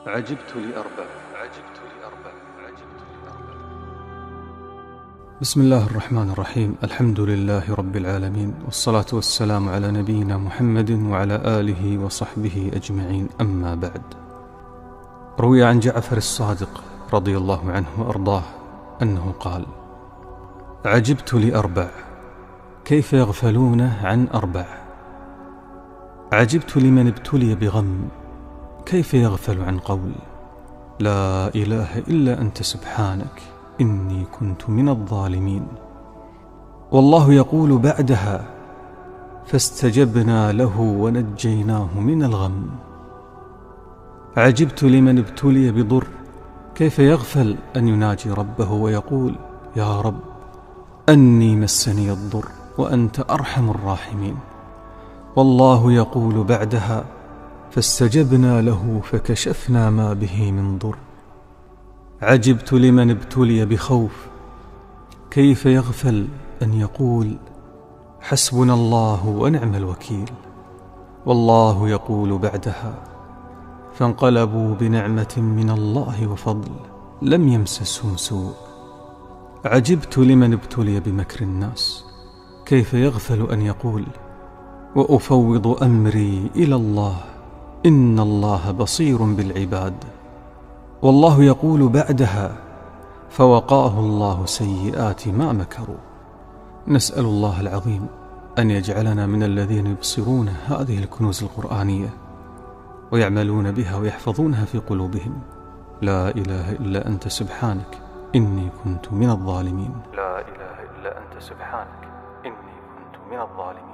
عجبت لأربع عجبت لأربع عجبت لأربع. بسم الله الرحمن الرحيم. الحمد لله رب العالمين، والصلاة والسلام على نبينا محمد وعلى آله وصحبه أجمعين، أما بعد. روي عن جعفر الصادق رضي الله عنه وأرضاه أنه قال: عجبت لأربع كيف يغفلون عن أربع. عجبت لمن ابتلي بغم كيف يغفل عن قول لا إله إلا أنت سبحانك إني كنت من الظالمين. والله يقول بعدها: فاستجبنا له ونجيناه من الغم. عجبت لمن ابتلي بضر كيف يغفل أن يناجي ربه ويقول: يا رب أني مسني الضر وأنت أرحم الراحمين. والله يقول بعدها: فاستجبنا له فكشفنا ما به من ضر. عجبت لمن ابتلي بخوف كيف يغفل أن يقول: حسبنا الله ونعم الوكيل. والله يقول بعدها: فانقلبوا بنعمة من الله وفضل لم يمسسهم سوء. عجبت لمن ابتلي بمكر الناس كيف يغفل أن يقول: وأفوض أمري إلى الله إن الله بصير بالعباد. والله يقول بعدها: فوقاه الله سيئات ما مكروا. نسأل الله العظيم أن يجعلنا من الذين يبصرون هذه الكنوز القرآنية ويعملون بها ويحفظونها في قلوبهم. لا إله إلا أنت سبحانك إني كنت من الظالمين. لا إله إلا أنت سبحانك إني كنت من الظالمين.